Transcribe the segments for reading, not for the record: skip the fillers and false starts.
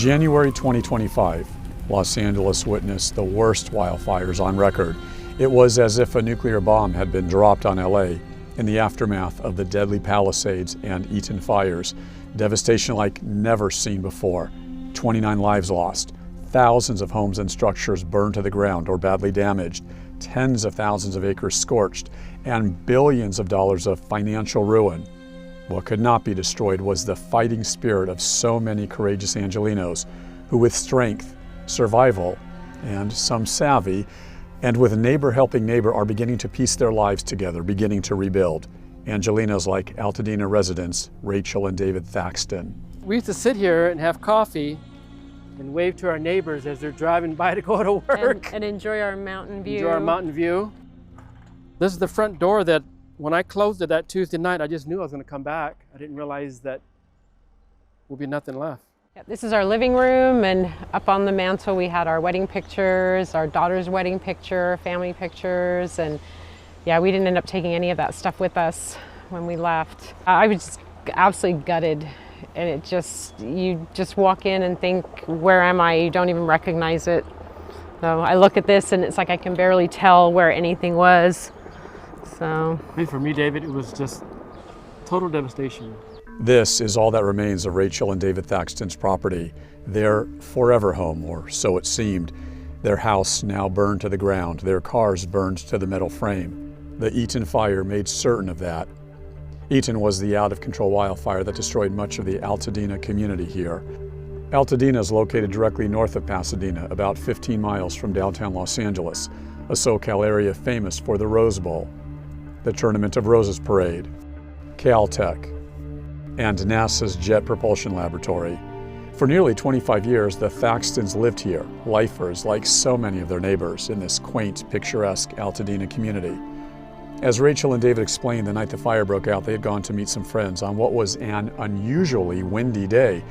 January 2025, Los Angeles witnessed the worst wildfires on record. It was as if a nuclear bomb had been dropped on LA in the aftermath of the deadly Palisades and Eaton fires. Devastation like never seen before. 29 lives lost, thousands of homes and structures burned to the ground or badly damaged, tens of thousands of acres scorched, and billions of dollars of financial ruin. What could not be destroyed was the fighting spirit of so many courageous Angelenos who, with strength, survival, and some savvy, and with neighbor helping neighbor, are beginning to piece their lives together, beginning to rebuild. Angelenos like Altadena residents Rachel and David Thaxton. We used to sit here and have coffee and wave to our neighbors as they're driving by to go to work. And enjoy our mountain view. Enjoy our mountain view. This is the front door that when I closed it that Tuesday night, I just knew I was going to come back. I didn't realize that there would be nothing left. Yeah, this is our living room, and up on the mantle we had our wedding pictures, our daughter's wedding picture, family pictures, and yeah, we didn't end up taking any of that stuff with us when we left. I was just absolutely gutted, and it just, you just walk in and think, where am I? You don't even recognize it. So I look at this and it's like I can barely tell where anything was. So I think for me, David, it was just total devastation. This is all that remains of Rachel and David Thaxton's property, their forever home, or so it seemed. Their house now burned to the ground, their cars burned to the metal frame. The Eaton fire made certain of that. Eaton was the out-of-control wildfire that destroyed much of the Altadena community here. Altadena is located directly north of Pasadena, about 15 miles from downtown Los Angeles, a SoCal area famous for the Rose Bowl, the Tournament of Roses Parade, Caltech, and NASA's Jet Propulsion Laboratory. For nearly 25 years, the Thaxtons lived here, lifers like so many of their neighbors in this quaint, picturesque Altadena community. As Rachel and David explained, the night the fire broke out, they had gone to meet some friends on what was an unusually windy day.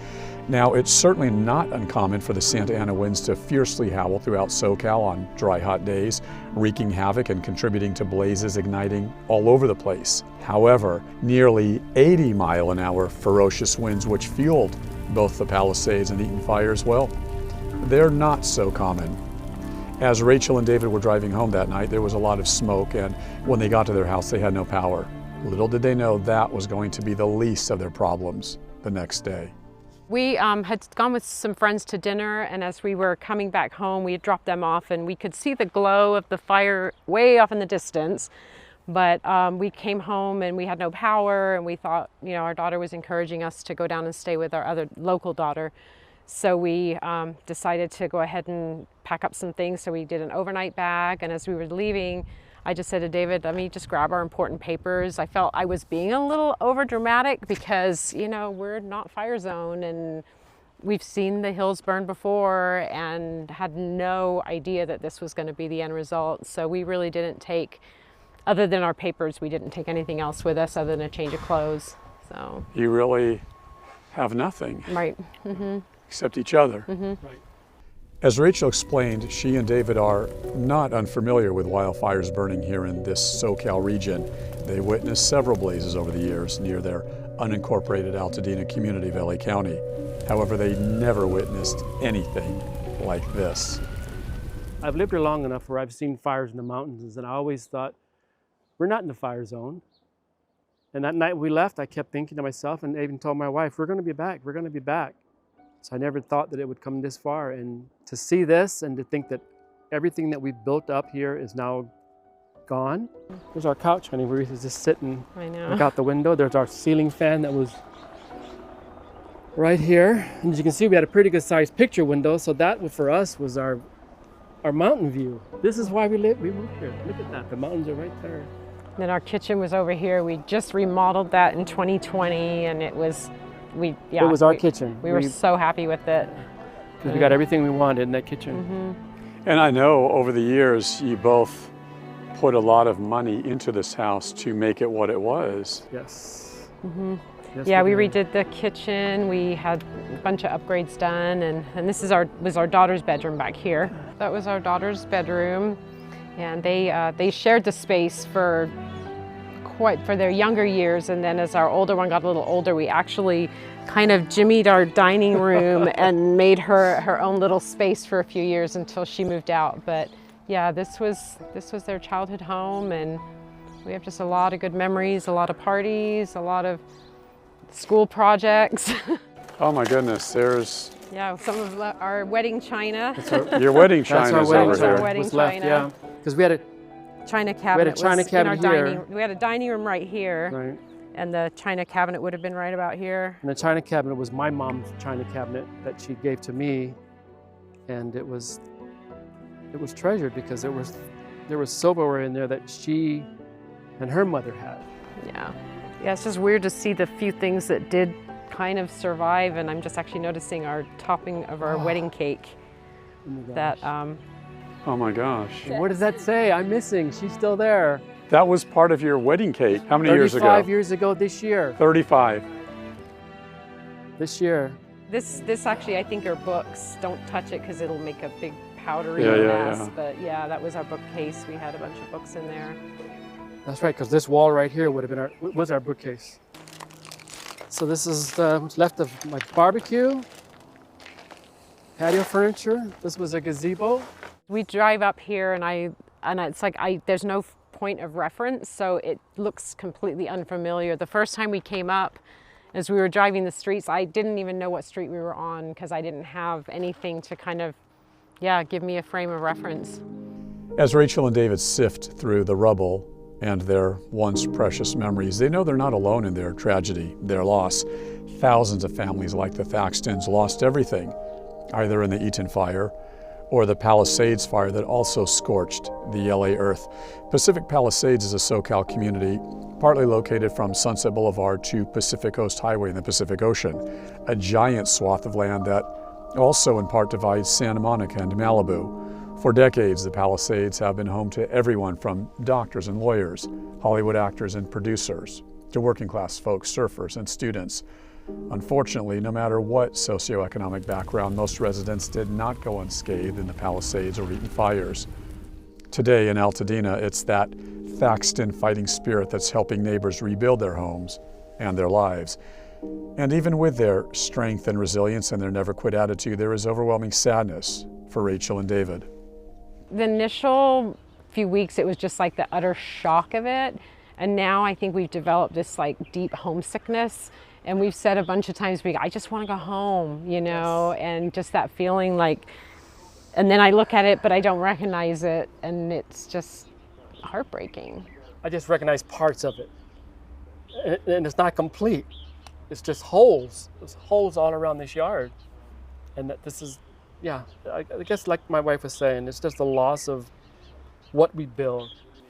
Now, it's certainly not uncommon for the Santa Ana winds to fiercely howl throughout SoCal on dry, hot days, wreaking havoc and contributing to blazes igniting all over the place. However, nearly 80-mile-an-hour ferocious winds, which fueled both the Palisades and Eaton fires, well, they're not so common. As Rachel and David were driving home that night, there was a lot of smoke, and when they got to their house, they had no power. Little did they know that was going to be the least of their problems the next day. we had gone with some friends to dinner, and as we were coming back home, we had dropped them off and we could see the glow of the fire way off in the distance. But we came home and we had no power, and we thought, you know, our daughter was encouraging us to go down and stay with our other local daughter. So we decided to go ahead and pack up some things. So we did an overnight bag, and as we were leaving, I just said to David, let me just grab our important papers. I felt I was being a little over dramatic because, you know, we're not fire zone and we've seen the hills burn before and had no idea that this was going to be the end result. So we really didn't take, other than our papers, we didn't take anything else with us other than a change of clothes. So you really have nothing. Right. Mm-hmm. Except each other. Mm-hmm. Right. As Rachel explained, she and David are not unfamiliar with wildfires burning here in this SoCal region. They witnessed several blazes over the years near their unincorporated Altadena community of LA County. However, they never witnessed anything like this. I've lived here long enough where I've seen fires in the mountains, and I always thought, we're not in the fire zone. And that night we left, I kept thinking to myself, and I even told my wife, we're going to be back, we're going to be back. So I never thought that it would come this far, and to see this and to think that everything that we've built up here is now gone. There's our couch, honey, where we used to just sit and look out the window. There's our ceiling fan that was right here. And as you can see, we had a pretty good sized picture window, so that for us was our mountain view. This is why we moved here. Look at that, the mountains are right there. Then our kitchen was over here. We just remodeled that in 2020, and it was, it was our kitchen. We were so happy with it. Because we got everything we wanted in that kitchen. Mm-hmm. And I know over the years you both put a lot of money into this house to make it what it was. Yes. Mm-hmm. Yes, yeah, we redid the kitchen. We had a bunch of upgrades done, and this is was our daughter's bedroom back here. That was our daughter's bedroom, and they shared the space for quite for their younger years, and then as our older one got a little older, we actually kind of jimmied our dining room and made her own little space for a few years until she moved out. But yeah, this was their childhood home, and we have just a lot of good memories, a lot of parties, a lot of school projects. Oh my goodness, there's... Yeah, some of our wedding china. Your wedding china is over here. Our wedding What's left, china. yeah. Because we had a China cabinet. China cabinet here. We had a dining room right here, right. and the china cabinet would have been right about here. And the china cabinet was my mom's china cabinet that she gave to me, and it was treasured because there was silverware in there that she and her mother had. Yeah, yeah. It's just weird to see the few things that did kind of survive, and I'm just actually noticing our topping of our wedding cake. Oh That. Oh my gosh. What does that say? I'm missing. She's still there. That was part of your wedding cake. How many years ago? 35 years ago this year. 35. This year. This actually, I think, are books. Don't touch it because it'll make a big powdery Yeah, mess. yeah. But yeah, that was our bookcase. We had a bunch of books in there. That's right, because this wall right here would have been was our bookcase. So this is what's left of my barbecue, patio furniture. This was a gazebo. We drive up here, and it's like there's no point of reference, so it looks completely unfamiliar. The first time we came up, as we were driving the streets, I didn't even know what street we were on because I didn't have anything to kind of, give me a frame of reference. As Rachel and David sift through the rubble and their once precious memories, they know they're not alone in their tragedy, their loss. Thousands of families like the Thaxtons lost everything, either in the Eaton fire or the Palisades fire that also scorched the LA earth. Pacific Palisades is a SoCal community partly located from Sunset Boulevard to Pacific Coast Highway in the Pacific Ocean, a giant swath of land that also in part divides Santa Monica and Malibu. For decades, the Palisades have been home to everyone from doctors and lawyers, Hollywood actors and producers, to working class folks, surfers and students. Unfortunately, no matter what socioeconomic background, most residents did not go unscathed in the Palisades or Eaton fires. Today in Altadena, it's that Thaxton fighting spirit that's helping neighbors rebuild their homes and their lives. And even with their strength and resilience and their never quit attitude, there is overwhelming sadness for Rachel and David. The initial few weeks, it was just like the utter shock of it. And now I think we've developed this like deep homesickness. And we've said a bunch of times, I just want to go home, and just that feeling like, and then I look at it, but I don't recognize it. And it's just heartbreaking. I just recognize parts of it. And it's not complete. It's just holes. There's holes all around this yard. And that this is, I guess like my wife was saying, it's just the loss of what we build.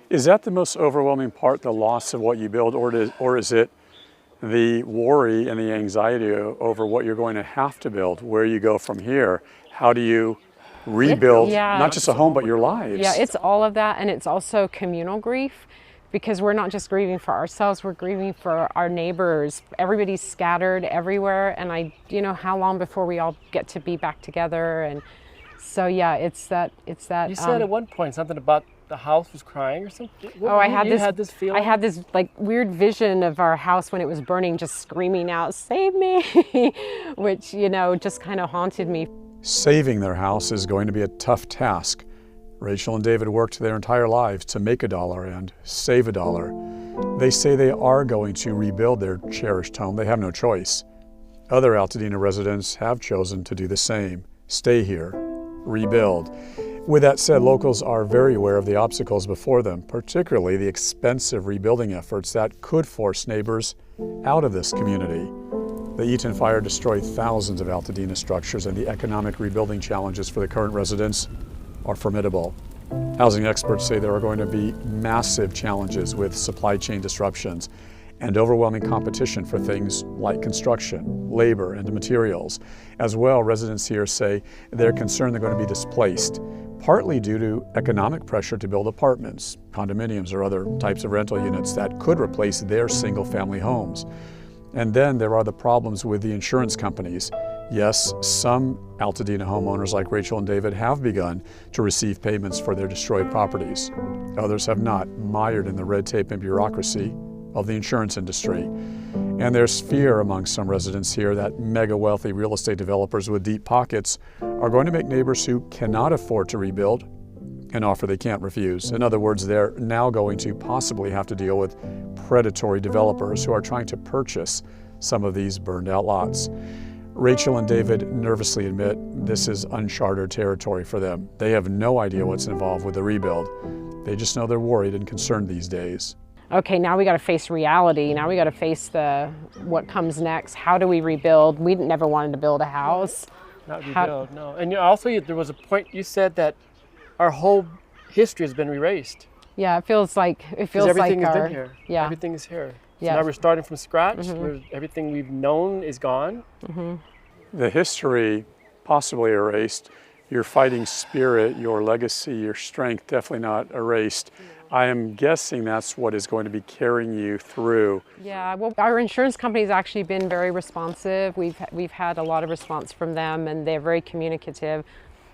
Is that the most overwhelming part, the loss of what you build, or is it the worry and the anxiety over what you're going to have to build, where you go from here? How do you rebuild not just a home, but your lives? Yeah, it's all of that, and it's also communal grief, because we're not just grieving for ourselves, we're grieving for our neighbors. Everybody's scattered everywhere, and how long before we all get to be back together? And so it's that. You said at one point something about the house was crying or something? I had this feeling? I had this like weird vision of our house when it was burning, just screaming out, "Save me," which, just kind of haunted me. Saving their house is going to be a tough task. Rachel and David worked their entire lives to make $1 and save $1. They say they are going to rebuild their cherished home. They have no choice. Other Altadena residents have chosen to do the same. Stay here, rebuild. With that said, locals are very aware of the obstacles before them, particularly the expensive rebuilding efforts that could force neighbors out of this community. The Eaton fire destroyed thousands of Altadena structures, and the economic rebuilding challenges for the current residents are formidable. Housing experts say there are going to be massive challenges with supply chain disruptions and overwhelming competition for things like construction, labor, and materials. As well, residents here say they're concerned they're going to be displaced, partly due to economic pressure to build apartments, condominiums, or other types of rental units that could replace their single-family homes. And then there are the problems with the insurance companies. Yes, some Altadena homeowners like Rachel and David have begun to receive payments for their destroyed properties. Others have not, mired in the red tape and bureaucracy of the insurance industry. And there's fear among some residents here that mega wealthy real estate developers with deep pockets are going to make neighbors who cannot afford to rebuild an offer they can't refuse. In other words, they're now going to possibly have to deal with predatory developers who are trying to purchase some of these burned out lots. Rachel and David nervously admit this is uncharted territory for them. They have no idea what's involved with the rebuild. They just know they're worried and concerned these days. Okay, now we got to face reality. Now we got to face what comes next. How do we rebuild? We never wanted to build a house. Not rebuild, no. And also, there was a point you said that our whole history has been erased. Yeah, it feels like everything has our, been here. Yeah, everything is here. So yeah. now we're starting from scratch. Everything we've known is gone. The history possibly erased. Your fighting spirit, your legacy, your strength definitely not erased. I am guessing that's what is going to be carrying you through. Yeah, well, our insurance company's actually been very responsive. We've had a lot of response from them, and they're very communicative.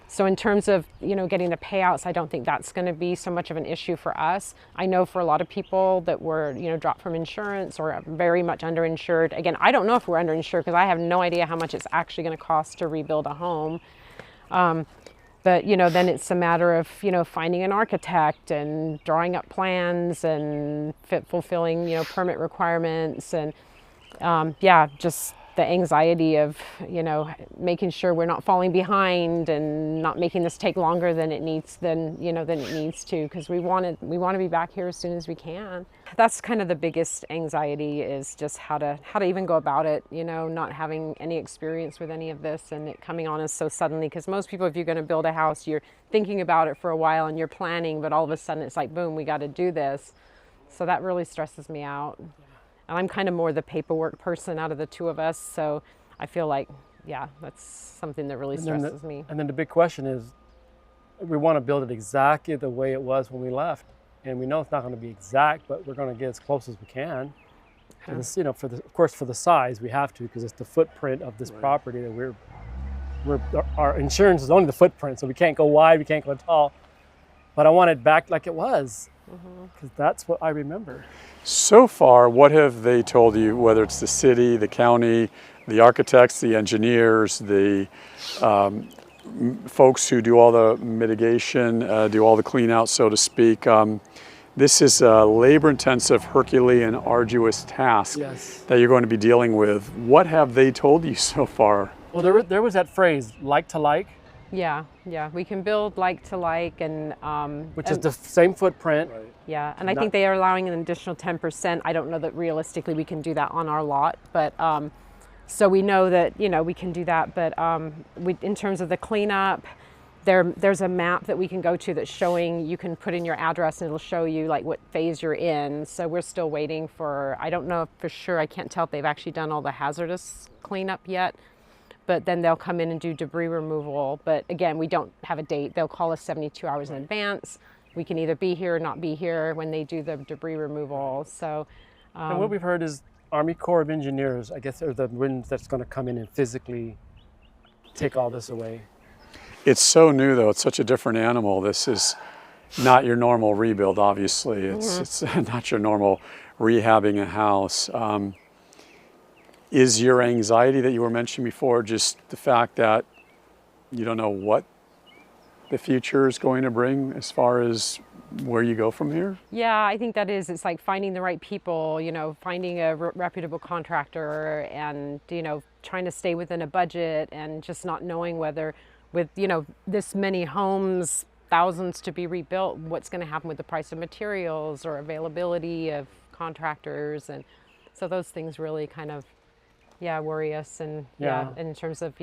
So in terms of, getting the payouts, I don't think that's going to be so much of an issue for us. I know for a lot of people that were, dropped from insurance or very much underinsured. Again, I don't know if we're underinsured because I have no idea how much it's actually going to cost to rebuild a home. But, then it's a matter of, finding an architect and drawing up plans and fulfilling, permit requirements and, just the anxiety of, making sure we're not falling behind and not making this take longer than it needs to, because we want to be back here as soon as we can. That's kind of the biggest anxiety, is just how to even go about it, not having any experience with any of this and it coming on us so suddenly. Because most people, if you're going to build a house, you're thinking about it for a while and you're planning, but all of a sudden it's like, boom, we got to do this. So that really stresses me out. And I'm kind of more the paperwork person out of the two of us, so I feel like, that's something that really stresses me. And then the big question is, we want to build it exactly the way it was when we left. And we know it's not going to be exact, but we're going to get as close as we can. And this, of course, for the size, we have to, because it's the footprint of this property that our insurance is only the footprint, so we can't go wide, we can't go tall. But I want it back like it was, because that's what I remember. So far, what have they told you, whether it's the city, the county, the architects, the engineers, the folks who do all the mitigation, do all the clean out, so to speak? This is a labor-intensive, Herculean, arduous task that you're going to be dealing with. What have they told you so far? Well, there was that phrase, like to like. Yeah, we can build like to like, and which is the same footprint. Right. Yeah, and I think they are allowing an additional 10%. I don't know that realistically we can do that on our lot, but so we know that we can do that. But in terms of the cleanup, there's a map that we can go to that's showing, you can put in your address and it'll show you like what phase you're in. So we're still waiting for, I don't know for sure, I can't tell if they've actually done all the hazardous cleanup yet. But then they'll come in and do debris removal. But again, we don't have a date. They'll call us 72 hours in advance. We can either be here or not be here when they do the debris removal. So, and what we've heard is Army Corps of Engineers, I guess, are the ones that's going to come in and physically take all this away. It's so new, though. It's such a different animal. This is not your normal rebuild, obviously. It's not your normal rehabbing a house. Is your anxiety that you were mentioning before just the fact that you don't know what the future is going to bring as far as where you go from here? Yeah, I think that is. It's like finding the right people, finding a reputable contractor and, trying to stay within a budget and just not knowing whether with, this many homes, thousands to be rebuilt, what's going to happen with the price of materials or availability of contractors. And so those things really kind of worry us, and in terms of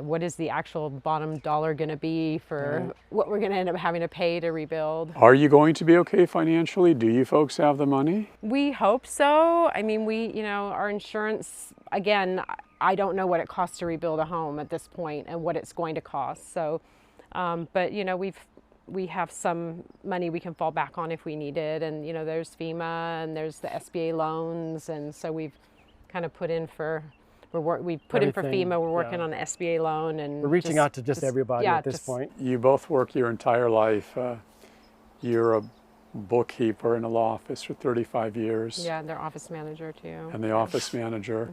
what is the actual bottom dollar going to be for what we're going to end up having to pay to rebuild. Are you going to be okay financially? Do you folks have the money? We hope so. I mean, our insurance, again, I don't know what it costs to rebuild a home at this point and what it's going to cost. So, but we have some money we can fall back on if we need it, and there's FEMA and there's the SBA loans, and so we've kind of put in for FEMA. We're working on an SBA loan, and we're reaching out to just everybody at this point. You both work your entire life. You're a bookkeeper in a law office for 35 years. Yeah, their office manager too. And the office manager.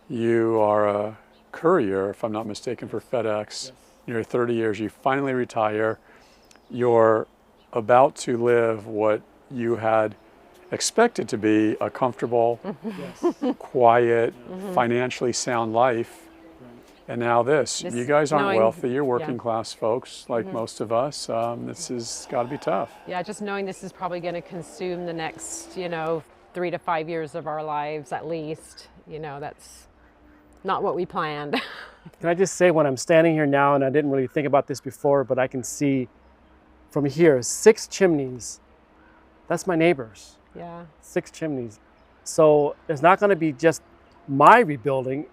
You are a courier, if I'm not mistaken, for FedEx. You're 30 years, you finally retire. You're about to live what you had expected to be a comfortable, quiet, financially sound life. And now this. You guys aren't wealthy, you're working class folks like most of us. This has got to be tough. Yeah, just knowing this is probably going to consume the next, 3 to 5 years of our lives at least. That's not what we planned. Can I just say, when I'm standing here now, and I didn't really think about this before, but I can see from here 6 chimneys. That's my neighbors. Yeah. 6 chimneys. So it's not going to be just my rebuilding,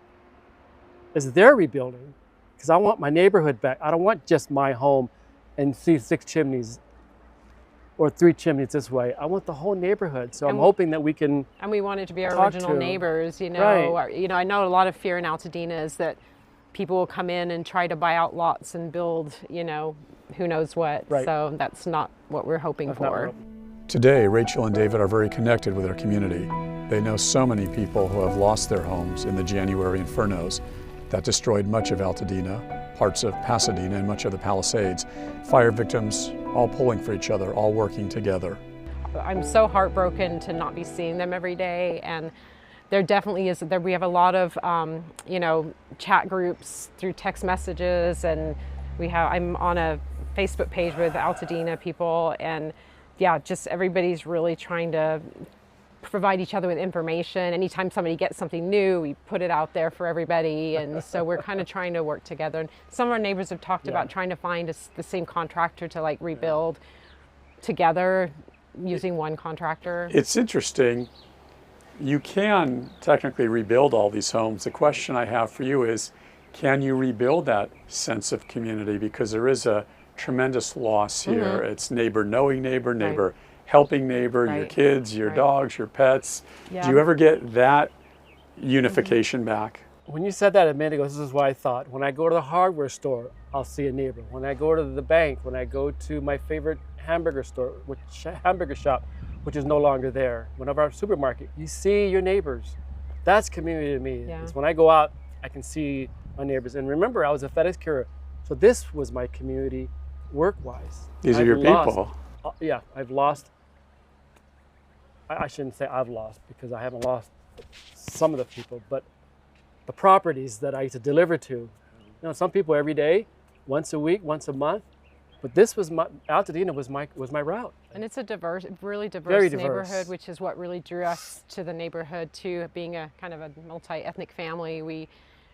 it's their rebuilding. Because I want my neighborhood back. I don't want just my home and see 6 chimneys or 3 chimneys this way. I want the whole neighborhood. So I'm hoping that we can. And we want it to be our original neighbors, Right. I know a lot of fear in Altadena is that people will come in and try to buy out lots and build, who knows what. Right. So that's not what we're hoping for. Today, Rachel and David are very connected with their community. They know so many people who have lost their homes in the January infernos that destroyed much of Altadena, parts of Pasadena, and much of the Palisades. Fire victims all pulling for each other, all working together. I'm so heartbroken to not be seeing them every day, and there definitely is. We have a lot of, chat groups through text messages, and I'm on a Facebook page with Altadena people, and yeah, just everybody's really trying to provide each other with information. Anytime somebody gets something new, we put it out there for everybody, and so we're kind of trying to work together. And some of our neighbors have talked about trying to find the same contractor to rebuild together using one contractor. It's interesting. You can technically rebuild all these homes. The question I have for you is, can you rebuild that sense of community? Because there is a tremendous loss here. It's neighbor knowing neighbor, neighbor helping neighbor, your kids, your dogs, your pets. Do you ever get that unification back? When you said that a minute ago, this is what I thought. When I go to the hardware store, I'll see a neighbor. When I go to the bank, when I go to my favorite hamburger shop, which is no longer there, whenever our supermarket, you see your neighbors. That's community to me. Yeah. It's when I go out, I can see my neighbors. And remember, I was a FedEx courier, so this was my community work-wise. These are your people. I've lost. I shouldn't say I've lost, because I haven't lost some of the people, but the properties that I used to deliver to. Some people every day, once a week, once a month, but this was Altadena was my route. And it's a really diverse Very neighborhood, which is what really drew us to the neighborhood too. Being a kind of a multi-ethnic family, we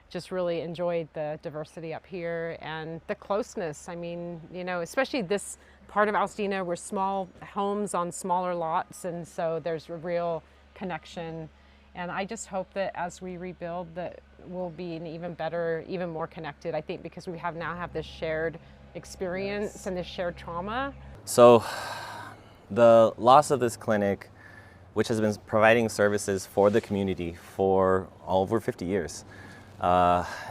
just really enjoyed the diversity up here and the closeness. I mean, especially this part of Altadena, we're small homes on smaller lots, and so there's a real connection. And I just hope that as we rebuild, that we'll be an even better, even more connected. I think because we now have this shared experience and this shared trauma. So the loss of this clinic, which has been providing services for the community for over 50 years,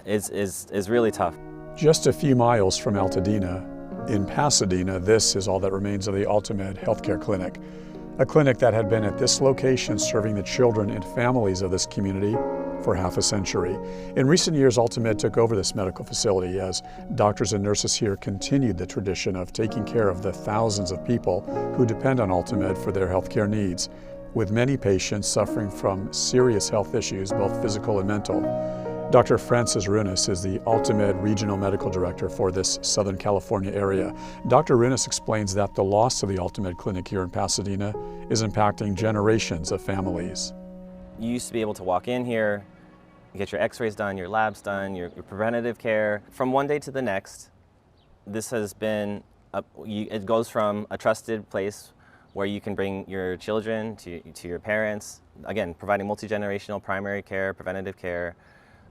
is really tough. Just a few miles from Altadena, in Pasadena, this is all that remains of the Altamed Healthcare Clinic, a clinic that had been at this location serving the children and families of this community for half a century. In recent years, Altamed took over this medical facility as doctors and nurses here continued the tradition of taking care of the thousands of people who depend on Altamed for their healthcare needs, with many patients suffering from serious health issues, both physical and mental. Dr. Francis Runas is the Altamed Regional Medical Director for this Southern California area. Dr. Runas explains that the loss of the Altamed Clinic here in Pasadena is impacting generations of families. You used to be able to walk in here, get your x-rays done, your labs done, your preventative care. From one day to the next, this has been, it goes from a trusted place where you can bring your children to your parents, again, providing multi-generational primary care, preventative care,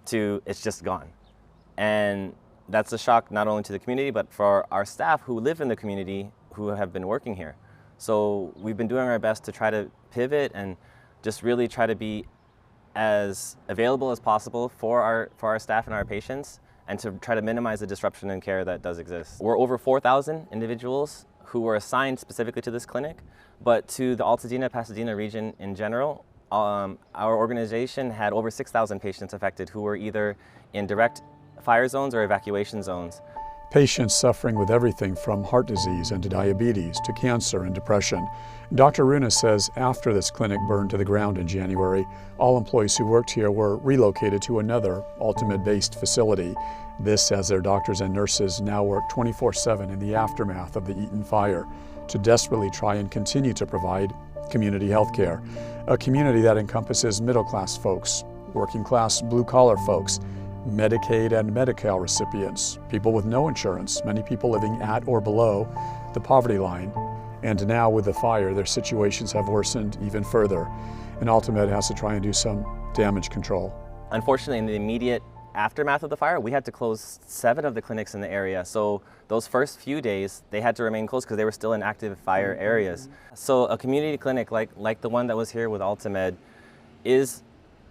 to it's just gone. And that's a shock not only to the community, but for our staff who live in the community who have been working here. So we've been doing our best to try to pivot and just really try to be as available as possible for our staff and our patients, and to try to minimize the disruption in care that does exist. We're over 4,000 individuals who were assigned specifically to this clinic, but to the Altadena, Pasadena region in general. Our organization had over 6,000 patients affected who were either in direct fire zones or evacuation zones. Patients suffering with everything from heart disease and to diabetes to cancer and depression. Dr. Runa says after this clinic burned to the ground in January, all employees who worked here were relocated to another Ultimate-based facility. This as their doctors and nurses now work 24/7 in the aftermath of the Eaton fire to desperately try and continue to provide community health care. A community that encompasses middle-class folks, working-class blue-collar folks, Medicaid and Medi-Cal recipients, people with no insurance, many people living at or below the poverty line. And now with the fire, their situations have worsened even further. And Ultimate has to try and do some damage control. Unfortunately, in the immediate aftermath of the fire, we had to close 7 of the clinics in the area. So those first few days, they had to remain closed because they were still in active fire areas. So a community clinic like the one that was here with Ultimate is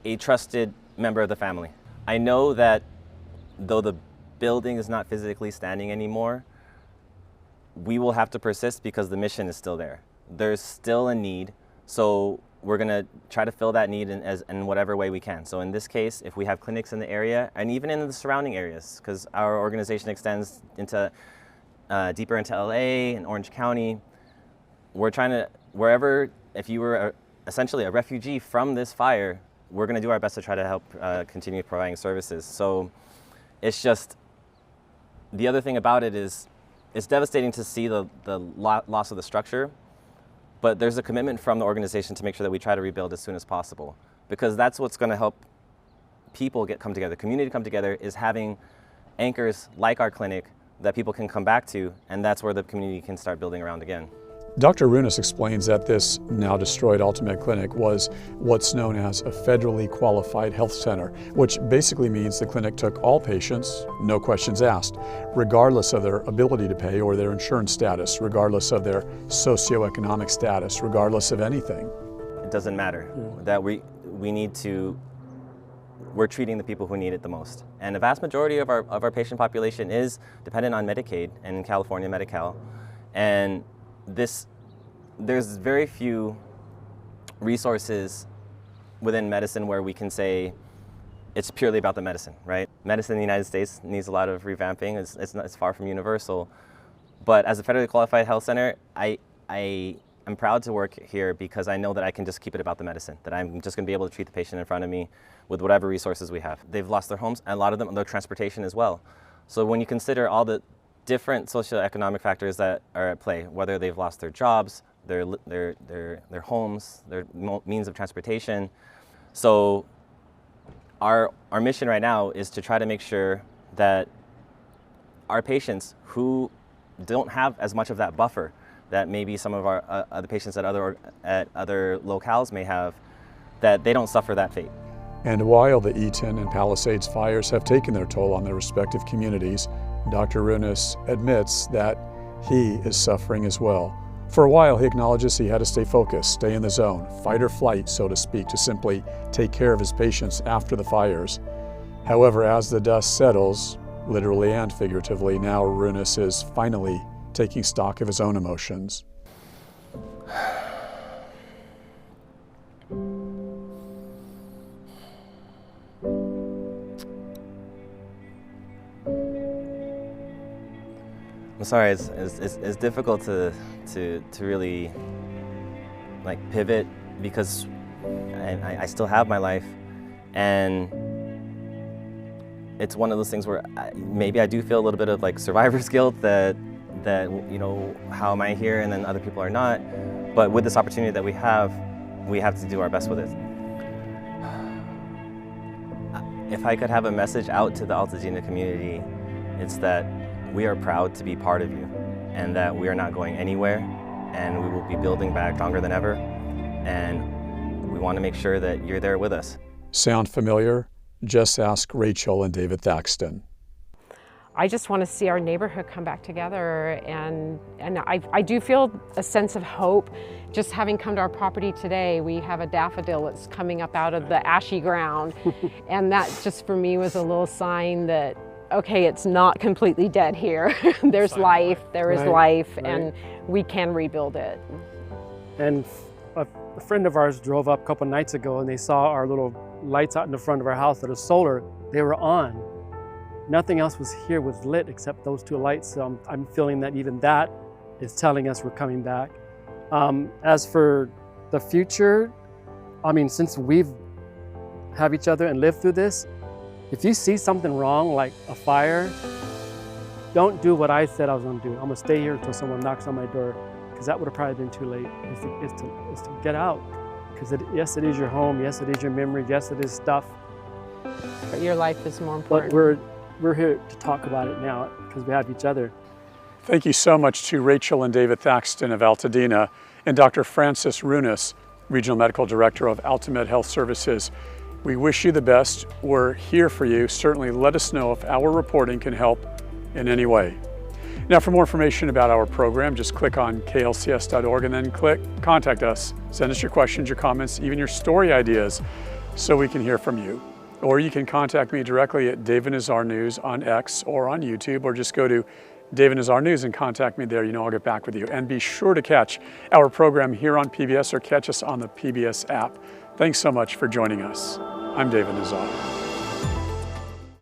a trusted member of the family. I know that though the building is not physically standing anymore, we will have to persist because the mission is still there. There's still a need, so we're gonna try to fill that need in whatever way we can. So in this case, if we have clinics in the area and even in the surrounding areas, because our organization extends into deeper into LA and Orange County, we're trying to, wherever, if you were essentially a refugee from this fire, we're going to do our best to try to help continue providing services. So it's just, the other thing about it is, it's devastating to see the loss of the structure, but there's a commitment from the organization to make sure that we try to rebuild as soon as possible, because that's what's going to help people come together, community come together, is having anchors like our clinic that people can come back to, and that's where the community can start building around again. Dr. Runas explains that this now destroyed Ultimate Clinic was what's known as a federally qualified health center, which basically means the clinic took all patients, no questions asked, regardless of their ability to pay or their insurance status, regardless of their socioeconomic status, regardless of anything. It doesn't matter. That we're treating the people who need it the most. And the vast majority of our patient population is dependent on Medicaid and in California, Medi-Cal. And there's very few resources within medicine where we can say it's purely about the medicine, right? Medicine in the United States needs a lot of revamping. It's far from universal. But as a federally qualified health center, I am proud to work here because I know that I can just keep it about the medicine, that I'm just going to be able to treat the patient in front of me with whatever resources we have. They've lost their homes, and a lot of them, their transportation as well. So when you consider all the different socioeconomic factors that are at play, whether they've lost their jobs, their homes, their means of transportation. So our mission right now is to try to make sure that our patients who don't have as much of that buffer that maybe some of our other patients at other locales may have, that they don't suffer that fate. And while the Eaton and Palisades fires have taken their toll on their respective communities, Dr. Runas admits that he is suffering as well. For a while, he acknowledges he had to stay focused, stay in the zone, fight or flight, so to speak, to simply take care of his patients after the fires. However, as the dust settles, literally and figuratively, now Runas is finally taking stock of his own emotions. I'm sorry, it's difficult to really like pivot because I still have my life, and it's one of those things where maybe I do feel a little bit of like survivor's guilt that you know, how am I here and then other people are not, but with this opportunity that we have to do our best with it. If I could have a message out to the Altadena community, it's that we are proud to be part of you, and that we are not going anywhere, and we will be building back stronger than ever, and we want to make sure that you're there with us. Sound familiar? Just ask Rachel and David Thaxton. I just want to see our neighborhood come back together, and I do feel a sense of hope. Just having come to our property today, we have a daffodil that's coming up out of the ashy ground, and that just for me was a little sign that okay, it's not completely dead here. There's life, there is life, and we can rebuild it. And a friend of ours drove up a couple nights ago and they saw our little lights out in the front of our house that are solar. They were on. Nothing else was here was lit except those 2 lights. So I'm feeling that even that is telling us we're coming back. As for the future, I mean, since we've have each other and lived through this, if you see something wrong, like a fire, don't do what I said I was gonna do. I'm gonna stay here until someone knocks on my door, because that would have probably been too late, is to get out. Because yes, it is your home, yes, it is your memory, yes, it is stuff. But your life is more important. But we're here to talk about it now, because we have each other. Thank you so much to Rachel and David Thaxton of Altadena and Dr. Francis Runas, Regional Medical Director of Altamed Health Services. We wish you the best. We're here for you. Certainly let us know if our reporting can help in any way. Now, for more information about our program, just click on klcs.org and then click Contact Us. Send us your questions, your comments, even your story ideas so we can hear from you. Or you can contact me directly at David Nazar News on X or on YouTube, or just go to David Nazar News and contact me there. You know I'll get back with you. And be sure to catch our program here on PBS or catch us on the PBS app. Thanks so much for joining us. I'm David Nazar.